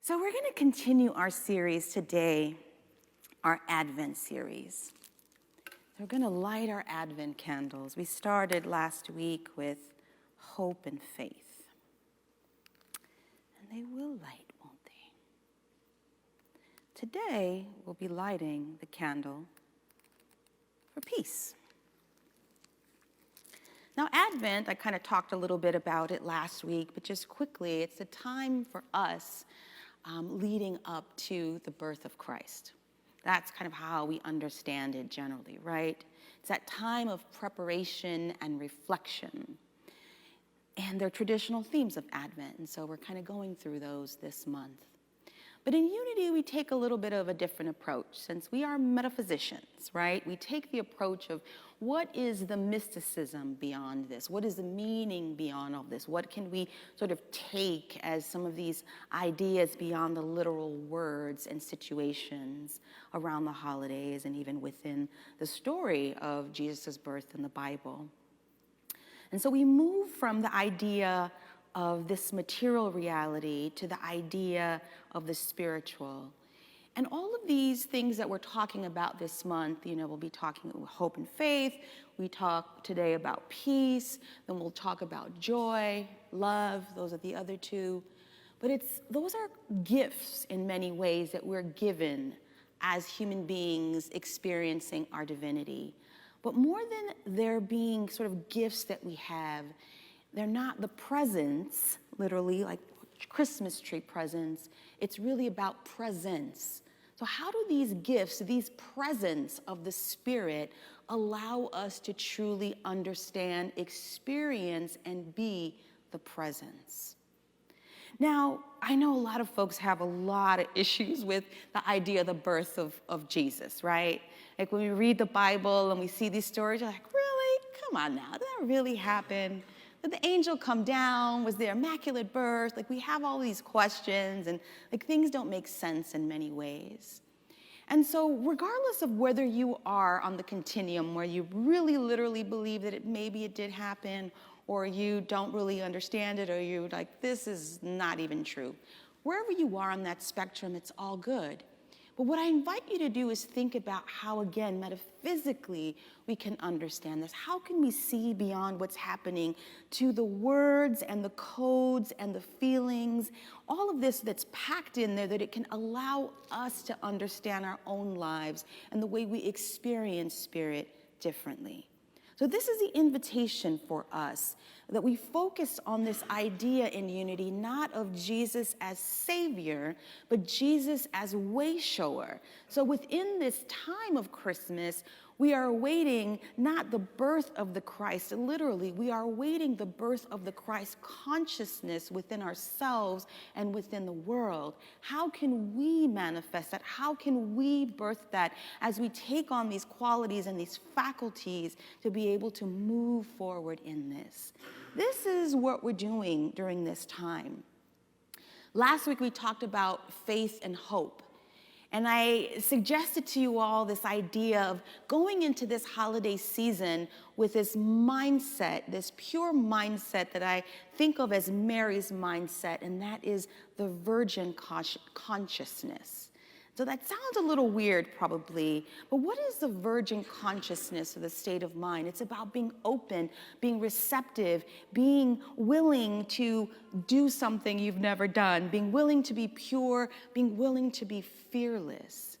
So we're going to continue our series today, our Advent series. We're going to light our Advent candles. We started last week with hope and faith. And they will light, won't they? Today, we'll be lighting the candle for peace. Now, Advent, I kind of talked a little bit about it last week, but just quickly, it's a time for us leading up to the birth of Christ. That's kind of how we understand it generally, right? It's that time of preparation and reflection. And they're traditional themes of Advent, and so we're kind of going through those this month. But in Unity, we take a little bit of a different approach. Since we are metaphysicians, right? We take the approach of what is the mysticism beyond this? What is the meaning beyond all this? What can we sort of take as some of these ideas beyond the literal words and situations around the holidays and even within the story of Jesus' birth in the Bible? And so we move from the idea of this material reality to the idea of the spiritual. And all of these things that we're talking about this month, we'll be talking about hope and faith. We talk today about peace. Then we'll talk about joy, love. Those are the other two. But those are gifts in many ways that we're given as human beings experiencing our divinity. But more than there being sort of gifts that we have, they're not the presents, literally, like Christmas tree presents. It's really about presence. So how do these gifts, these presents of the Spirit, allow us to truly understand, experience, and be the presence? Now, I know a lot of folks have a lot of issues with the idea of the birth of Jesus, right? Like when we read the Bible and we see these stories, you're like, really? Come on now, did that really happen? Did the angel come down? Was there immaculate birth? Like we have all these questions and like things don't make sense in many ways. And so regardless of whether you are on the continuum where you really literally believe that maybe it did happen or you don't really understand it or you're like, this is not even true. Wherever you are on that spectrum, it's all good. But what I invite you to do is think about how, again, metaphysically, we can understand this. How can we see beyond what's happening to the words and the codes and the feelings, all of this that's packed in there, that it can allow us to understand our own lives and the way we experience Spirit differently. So this is the invitation for us, that we focus on this idea in Unity, not of Jesus as Savior, but Jesus as way shower. So within this time of Christmas, we are awaiting not the birth of the Christ, literally, we are awaiting the birth of the Christ consciousness within ourselves and within the world. How can we manifest that? How can we birth that as we take on these qualities and these faculties to be able to move forward in this? This is what we're doing during this time. Last week we talked about faith and hope. And I suggested to you all this idea of going into this holiday season with this mindset, this pure mindset that I think of as Mary's mindset, and that is the virgin consciousness. So that sounds a little weird probably, but what is the virgin consciousness or the state of mind? It's about being open, being receptive, being willing to do something you've never done, being willing to be pure, being willing to be fearless.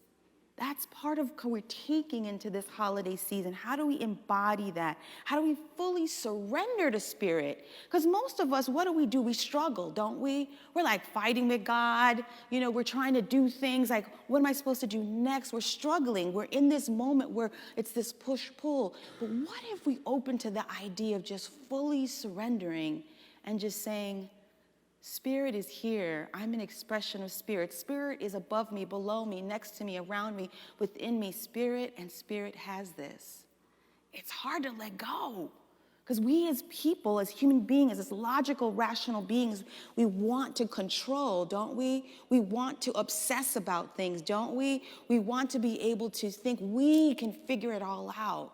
That's part of what we're taking into this holiday season. How do we embody that? How do we fully surrender to Spirit? Because most of us, what do? We struggle, don't we? We're like fighting with God. We're trying to do things like, what am I supposed to do next? We're struggling. We're in this moment where it's this push-pull. But what if we open to the idea of just fully surrendering and just saying, Spirit is here. I'm an expression of Spirit. Spirit is above me, below me, next to me, around me, within me. Spirit, and Spirit has this. It's hard to let go because we as people, as human beings, as logical, rational beings, we want to control, don't we? We want to obsess about things, don't we? We want to be able to think we can figure it all out.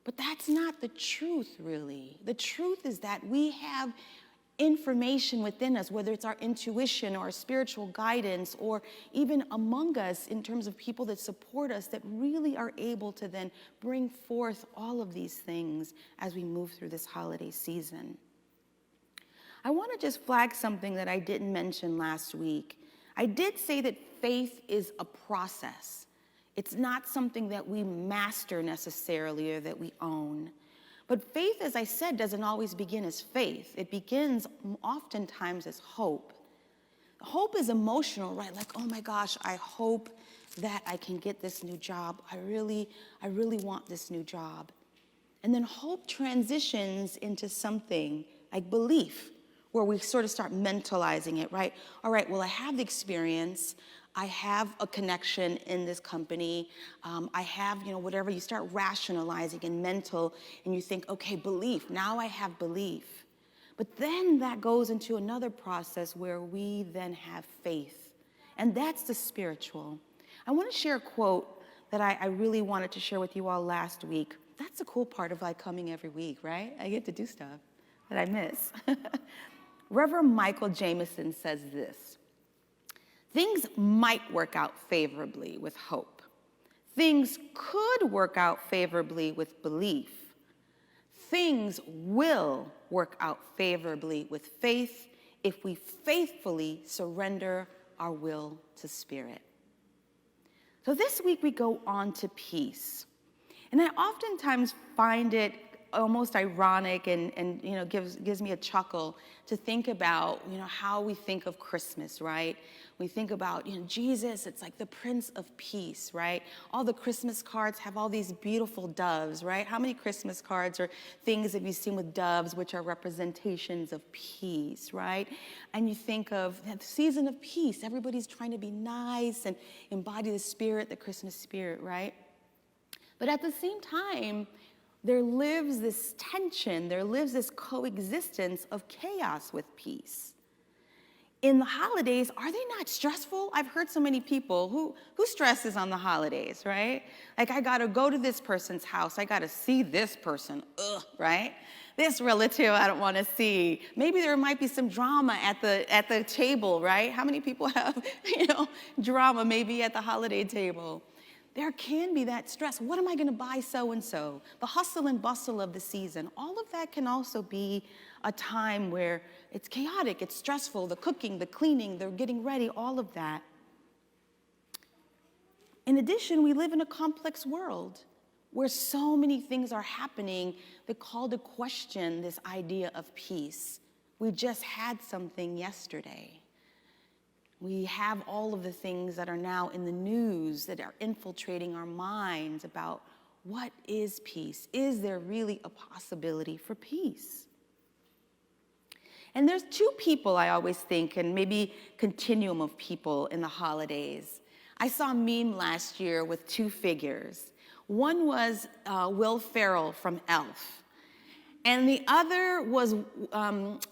But that's not the truth, really. The truth is that we have information within us, whether it's our intuition or our spiritual guidance, or even among us in terms of people that support us, that really are able to then bring forth all of these things as we move through this holiday season. I want to just flag something that I didn't mention last week. I did say that faith is a process. It's not something that we master necessarily or that we own. But faith, as I said, doesn't always begin as faith. It begins oftentimes as hope. Hope is emotional, right? Like, oh my gosh, I hope that I can get this new job. I really want this new job. And then hope transitions into something like belief, where we sort of start mentalizing it, right? All right, well, I have the experience. I have a connection in this company. I have, whatever. You start rationalizing and mental, and you think, okay, belief. Now I have belief. But then that goes into another process where we then have faith. And that's the spiritual. I want to share a quote that I really wanted to share with you all last week. That's the cool part of coming every week, right? I get to do stuff that I miss. Reverend Michael Jameson says this: things might work out favorably with hope. Things could work out favorably with belief. Things will work out favorably with faith if we faithfully surrender our will to Spirit. So this week we go on to peace. And I oftentimes find it almost ironic and gives me a chuckle to think about, how we think of Christmas, right? We think about, Jesus, it's like the Prince of Peace, right? All the Christmas cards have all these beautiful doves, right? How many Christmas cards or things have you seen with doves, which are representations of peace, right? And you think of the season of peace. Everybody's trying to be nice and embody the spirit, the Christmas spirit, right? But at the same time, there lives this tension, there lives this coexistence of chaos with peace. In the holidays, are they not stressful? I've heard so many people who stresses on the holidays, right? Like, I gotta go to this person's house, I gotta see this person, right? This relative I don't wanna see. Maybe there might be some drama at the table, right? How many people have, drama maybe at the holiday table? There can be that stress. What am I going to buy so-and-so? The hustle and bustle of the season. All of that can also be a time where it's chaotic, it's stressful, the cooking, the cleaning, the getting ready, all of that. In addition, we live in a complex world where so many things are happening that call to question this idea of peace. We just had something yesterday. We have all of the things that are now in the news that are infiltrating our minds about what is peace? Is there really a possibility for peace? And there's two people I always think, and maybe continuum of people in the holidays. I saw a meme last year with two figures. One was Will Ferrell from Elf. And the other was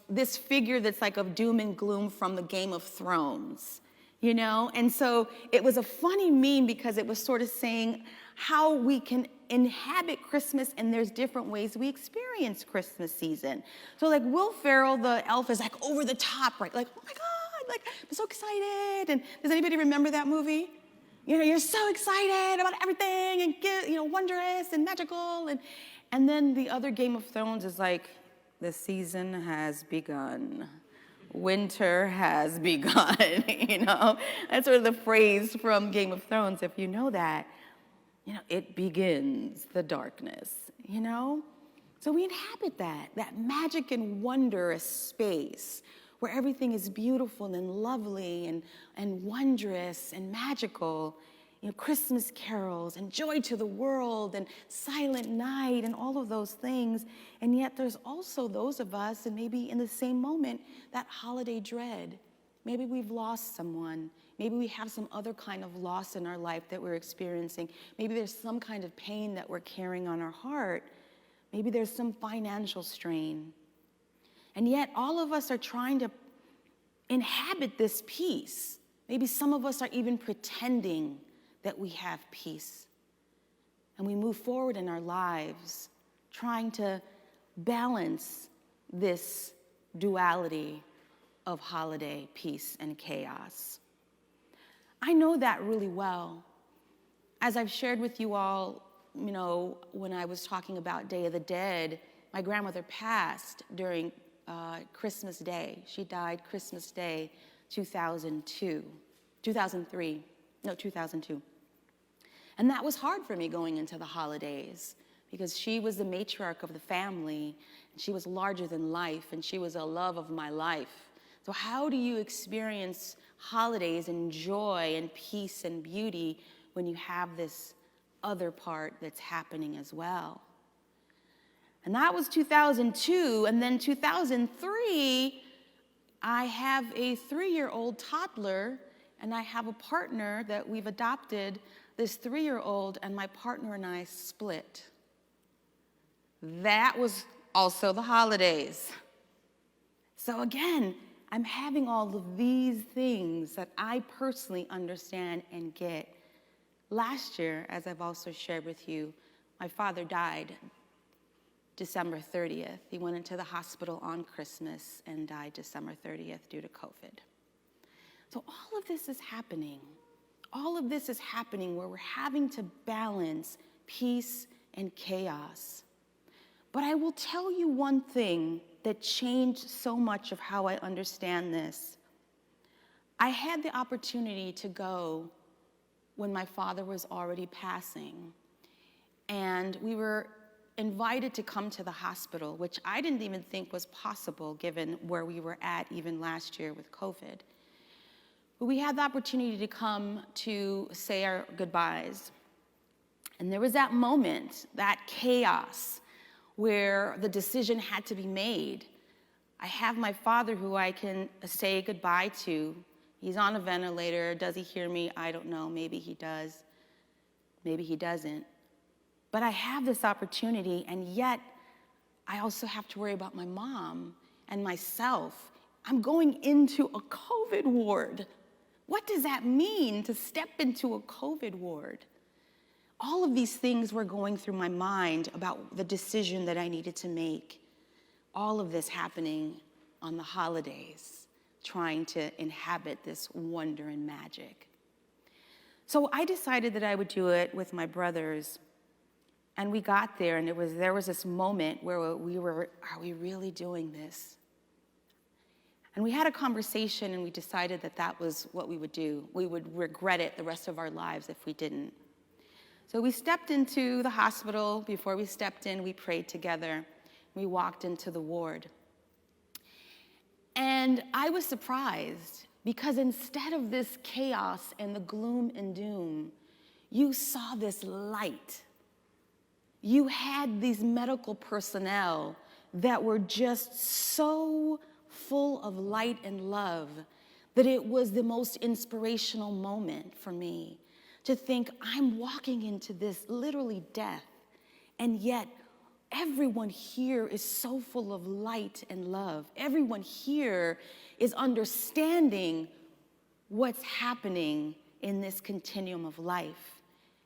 this figure that's like of doom and gloom from the Game of Thrones, And so it was a funny meme because it was sort of saying how we can inhabit Christmas and there's different ways we experience Christmas season. So like Will Ferrell, the elf, is like over the top, right? Like, oh my God, like I'm so excited. And does anybody remember that movie? You're so excited about everything and wondrous and magical and then the other Game of Thrones is like, the season has begun. Winter has begun, That's sort of the phrase from Game of Thrones, if you know that. It begins the darkness, So we inhabit that magic and wondrous space where everything is beautiful and lovely and wondrous and magical. Christmas carols and joy to the world and silent night and all of those things. And yet there's also those of us, and maybe in the same moment, that holiday dread. Maybe we've lost someone. Maybe we have some other kind of loss in our life that we're experiencing. Maybe there's some kind of pain that we're carrying on our heart. Maybe there's some financial strain. And yet all of us are trying to inhabit this peace. Maybe some of us are even pretending that we have peace. And we move forward in our lives trying to balance this duality of holiday peace and chaos. I know that really well. As I've shared with you all, when I was talking about Day of the Dead, my grandmother passed during Christmas Day. She died Christmas Day 2002. And that was hard for me going into the holidays because she was the matriarch of the family, and she was larger than life, and she was a love of my life. So how do you experience holidays and joy and peace and beauty when you have this other part that's happening as well? And that was 2002, and then 2003, I have a 3-year-old toddler, and I have a partner that we've adopted, this 3-year-old, and my partner and I split. That was also the holidays. So again, I'm having all of these things that I personally understand and get. Last year, as I've also shared with you, my father died December 30th. He went into the hospital on Christmas and died December 30th due to COVID. So all of this is happening. All of this is happening where we're having to balance peace and chaos. But I will tell you one thing that changed so much of how I understand this. I had the opportunity to go when my father was already passing, and we were invited to come to the hospital, which I didn't even think was possible given where we were at even last year with COVID. But we had the opportunity to come to say our goodbyes. And there was that moment, that chaos, where the decision had to be made. I have my father who I can say goodbye to. He's on a ventilator. Does he hear me? I don't know. Maybe he does. Maybe he doesn't. But I have this opportunity, and yet I also have to worry about my mom and myself. I'm going into a COVID ward. What does that mean to step into a COVID ward? All of these things were going through my mind about the decision that I needed to make. All of this happening on the holidays, trying to inhabit this wonder and magic. So I decided that I would do it with my brothers. And we got there, and there was this moment where we were, are we really doing this? And we had a conversation, and we decided that that was what we would do. We would regret it the rest of our lives if we didn't. So we stepped into the hospital. Before we stepped in, we prayed together. We walked into the ward. And I was surprised, because instead of this chaos and the gloom and doom, you saw this light. You had these medical personnel that were just so full of light and love that it was the most inspirational moment for me to think, I'm walking into this literally death, and yet everyone here is so full of light and love. Everyone here is understanding what's happening in this continuum of life,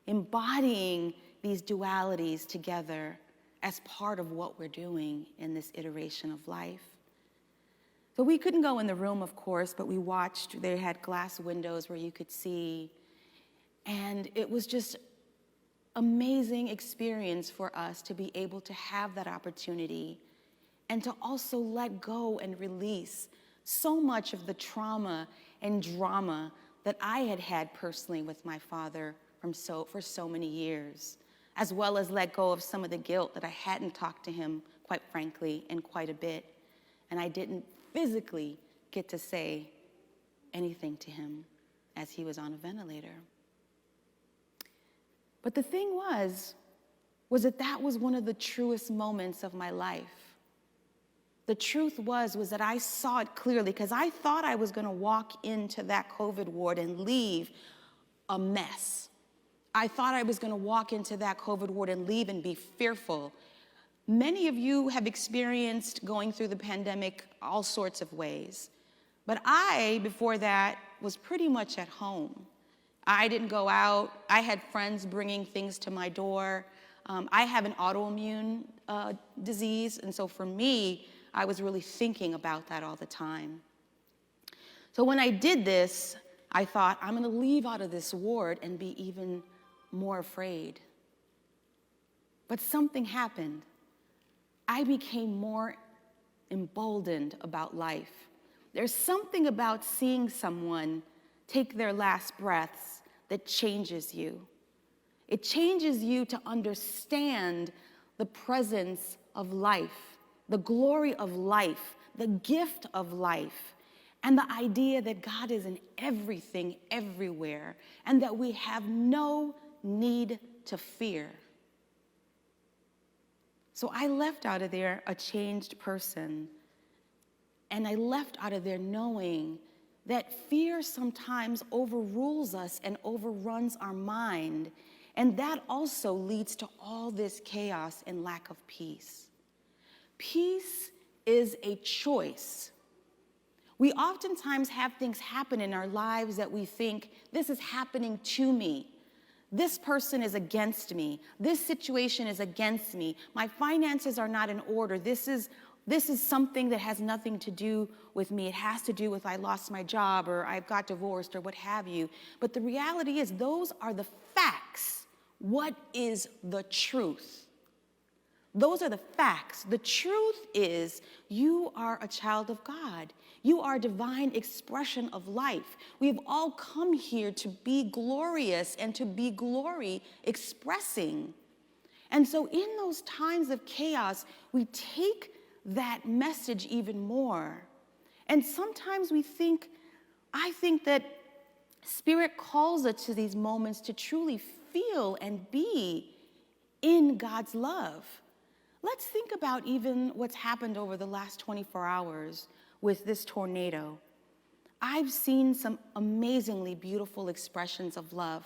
embodying these dualities together as part of what we're doing in this iteration of life. So we couldn't go in the room, of course, but we watched. They had glass windows where you could see, and it was just amazing experience for us to be able to have that opportunity and to also let go and release so much of the trauma and drama that I had had personally with my father for so many years, as well as let go of some of the guilt that I hadn't talked to him, quite frankly, in quite a bit. And I didn't physically get to say anything to him as he was on a ventilator. But the thing was that was one of the truest moments of my life. The truth was that I saw it clearly, because I thought I was going to walk into that COVID ward and leave a mess. I thought I was going to walk into that COVID ward and leave and be fearful. Many of you have experienced going through the pandemic all sorts of ways. But I, before that, was pretty much at home. I didn't go out. I had friends bringing things to my door. I have an autoimmune disease, and so for me, I was really thinking about that all the time. So when I did this, I thought, I'm going to leave out of this ward and be even more afraid. But something happened. I became more emboldened about life. There's something about seeing someone take their last breaths that changes you. It changes you to understand the presence of life, the glory of life, the gift of life, and the idea that God is in everything, everywhere, and that we have no need to fear. So I left out of there a changed person, and I left out of there knowing that fear sometimes overrules us and overruns our mind, and that also leads to all this chaos and lack of peace. Peace is a choice. We oftentimes have things happen in our lives that we think, this is happening to me. This person is against me. This situation is against me. My finances are not in order. This is something that has nothing to do with me. It has to do with I lost my job or I've got divorced or what have you. But the reality is those are the facts. What is the truth? Those are the facts. The truth is you are a child of God. You are a divine expression of life. We've all come here to be glorious and to be glory expressing. And so in those times of chaos, we take that message even more. And sometimes I think that Spirit calls us to these moments to truly feel and be in God's love. Let's think about even what's happened over the last 24 hours with this tornado. I've seen some amazingly beautiful expressions of love.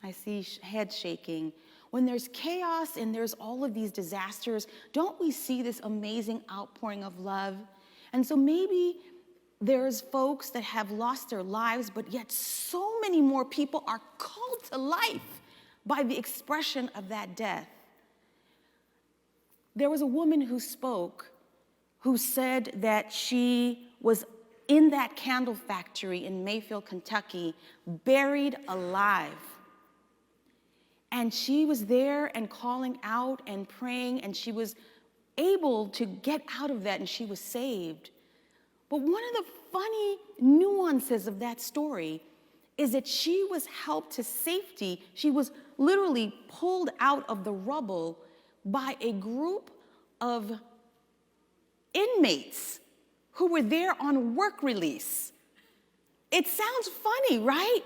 I see head shaking. When there's chaos and there's all of these disasters, don't we see this amazing outpouring of love? And so maybe there's folks that have lost their lives, but yet so many more people are called to life by the expression of that death. There was a woman who spoke who said that she was in that candle factory in Mayfield, Kentucky, buried alive. And she was there and calling out and praying, and she was able to get out of that, and she was saved. But one of the funny nuances of that story is that she was helped to safety. She was literally pulled out of the rubble by a group of inmates who were there on work release. It sounds funny, right?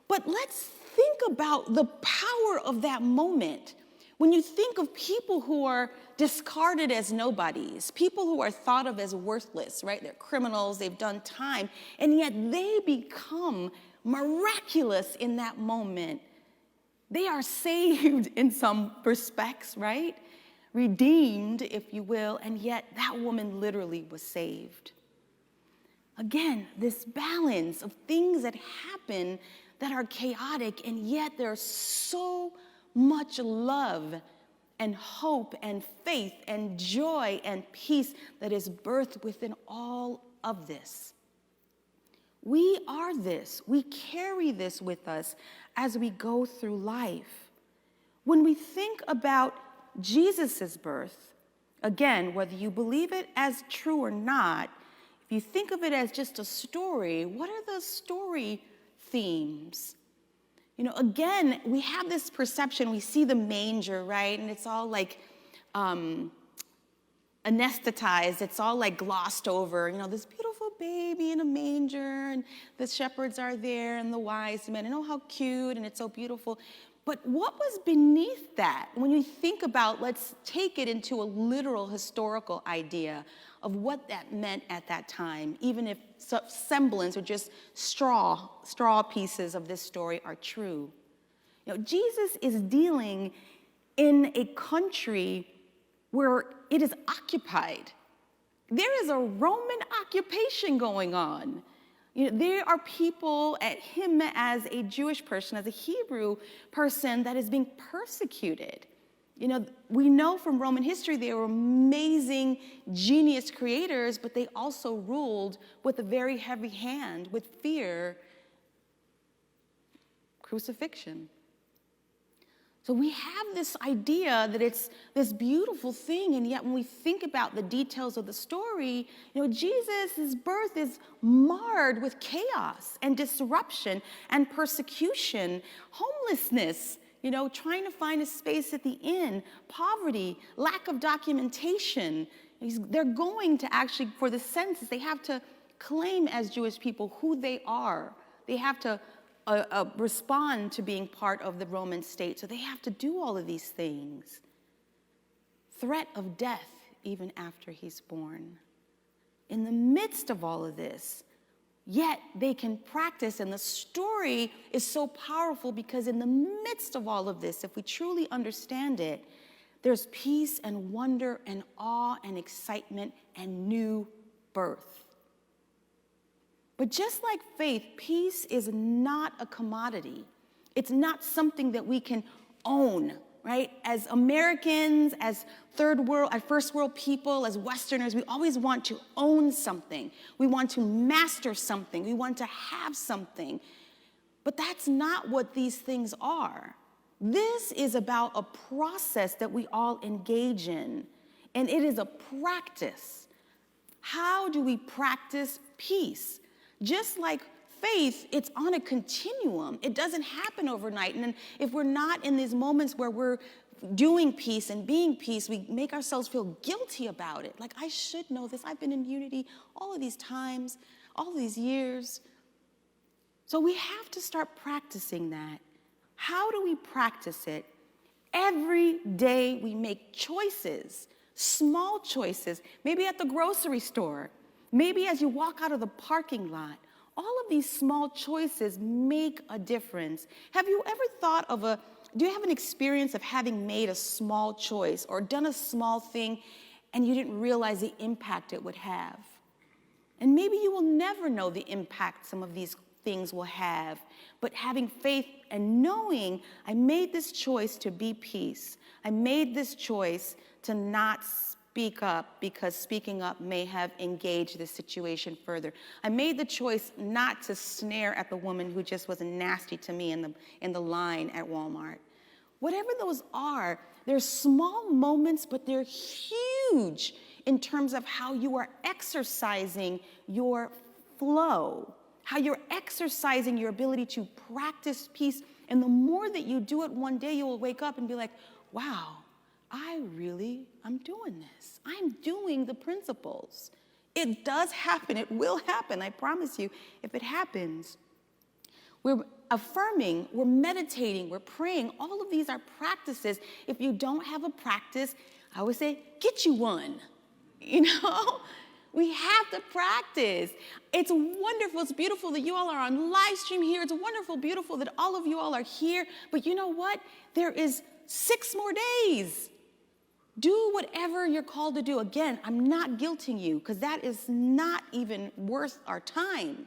But let's think about the power of that moment. When you think of people who are discarded as nobodies, people who are thought of as worthless, right? They're criminals, they've done time, and yet they become miraculous in that moment. They are saved in some respects, right? Redeemed, if you will, and yet that woman literally was saved. Again, this balance of things that happen that are chaotic, and yet there's so much love and hope and faith and joy and peace that is birthed within all of this. We are this. We carry this with us as we go through life. When we think about Jesus' birth, again, whether you believe it as true or not, if you think of it as just a story, what are the story themes? You know, again, we have this perception, we see the manger, right? And it's all like anesthetized, it's all like glossed over. You know, this beautiful baby in a manger, and the shepherds are there, and the wise men, and oh, how cute, and it's so beautiful. But what was beneath that? When you think about, let's take it into a literal historical idea of what that meant at that time, even if semblance or just straw pieces of this story are true. You know, Jesus is dealing in a country where it is occupied. There is a Roman occupation going on. You know, there are people at him as a Jewish person, as a Hebrew person that is being persecuted. You know, we know from Roman history they were amazing, genius creators, but they also ruled with a very heavy hand, with fear, crucifixion. So we have this idea that it's this beautiful thing, and yet when we think about the details of the story, you know, Jesus' birth is marred with chaos and disruption and persecution, homelessness, you know, trying to find a space at the inn, poverty, lack of documentation. They're going to actually, for the census, they have to claim as Jewish people who they are. They have to respond to being part of the Roman state. So they have to do all of these things. Threat of death even after he's born. In the midst of all of this, yet they can practice, and the story is so powerful because in the midst of all of this, if we truly understand it, there's peace and wonder and awe and excitement and new birth. But just like faith, peace is not a commodity. It's not something that we can own, right? As Americans, as first world people, as Westerners, we always want to own something. We want to master something. We want to have something. But that's not what these things are. This is about a process that we all engage in, and it is a practice. How do we practice peace? Just like faith, it's on a continuum. It doesn't happen overnight. And then if we're not in these moments where we're doing peace and being peace, we make ourselves feel guilty about it. Like, I should know this. I've been in Unity all of these times, all of these years. So we have to start practicing that. How do we practice it? Every day we make choices, small choices, maybe at the grocery store, maybe as you walk out of the parking lot. All of these small choices make a difference. Have you ever thought of do you have an experience of having made a small choice or done a small thing and you didn't realize the impact it would have? And maybe you will never know the impact some of these things will have, but having faith and knowing I made this choice to be peace. I made this choice to not speak up because speaking up may have engaged the situation further. I made the choice not to snare at the woman who just was nasty to me in the line at Walmart. Whatever those are, they're small moments, but they're huge in terms of how you are exercising your flow, how you're exercising your ability to practice peace. And the more that you do it, one day you will wake up and be like, wow, I'm doing this. I'm doing the principles. It does happen. It will happen. I promise you, if it happens, we're affirming, we're meditating, we're praying. All of these are practices. If you don't have a practice, I would say, get you one. You know, we have to practice. It's wonderful. It's beautiful that you all are on live stream here. It's wonderful, beautiful that all of you all are here. But you know what? There is 6 more days. Do whatever you're called to do. Again, I'm not guilting you because that is not even worth our time.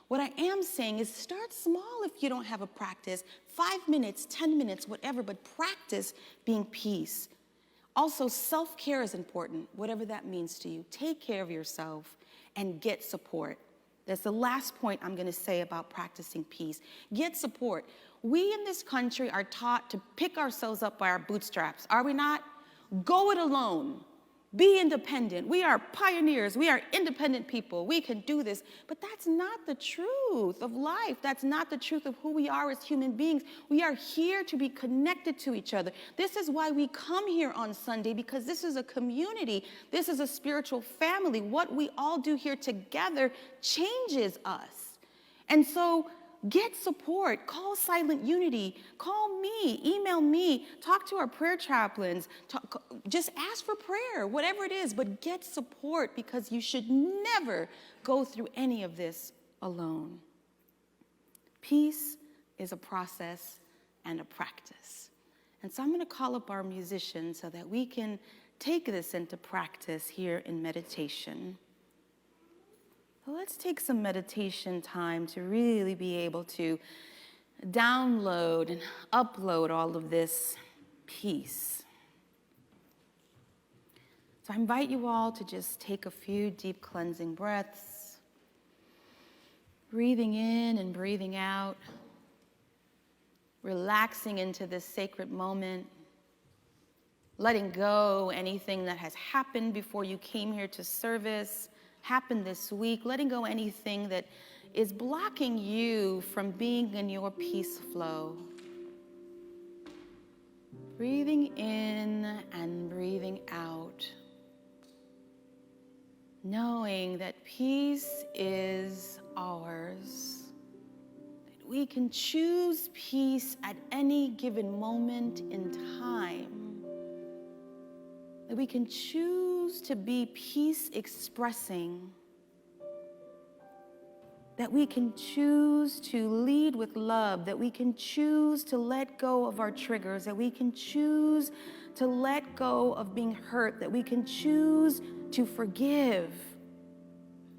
What I am saying is start small if you don't have a practice. 5 minutes, 10 minutes, whatever, but practice being peace. Also, self-care is important, whatever that means to you. Take care of yourself and get support. That's the last point I'm going to say about practicing peace. Get support. We in this country are taught to pick ourselves up by our bootstraps, are we not? Go it alone. Be independent. We are pioneers. We are independent people. We can do this. But that's not the truth of life. That's not the truth of who we are as human beings. We are here to be connected to each other. This is why we come here on Sunday, because this is a community. This is a spiritual family. What we all do here together changes us. And so get support. Call Silent Unity. Call me. Email me. Talk to our prayer chaplains. Just ask for prayer, whatever it is, but get support because you should never go through any of this alone. Peace is a process and a practice. And so I'm going to call up our musicians so that we can take this into practice here in meditation. So let's take some meditation time to really be able to download and upload all of this peace. So I invite you all to just take a few deep cleansing breaths, breathing in and breathing out, relaxing into this sacred moment, letting go anything that has happened before you came here to service, happened this week, letting go anything that is blocking you from being in your peace flow. Breathing in and breathing out, knowing that peace is ours, that we can choose peace at any given moment in time, that we can choose to be peace expressing, that we can choose to lead with love, that we can choose to let go of our triggers, that we can choose to let go of being hurt, that we can choose to forgive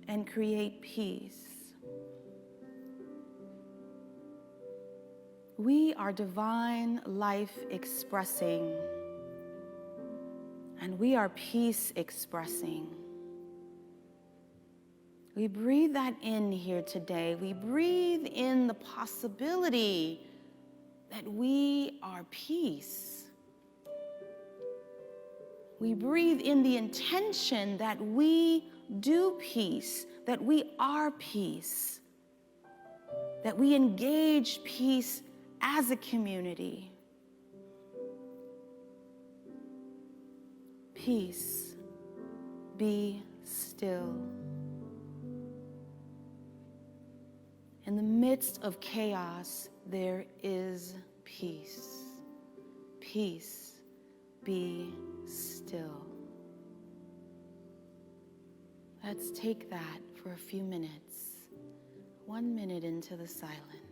and create peace. We are divine life expressing, and we are peace expressing. We breathe that in here today. We breathe in the possibility that we are peace. We breathe in the intention that we do peace, that we are peace, that we engage peace as a community. Peace, be still. In the midst of chaos, there is peace. Peace, be still. Let's take that for a few minutes. 1 minute into the silence.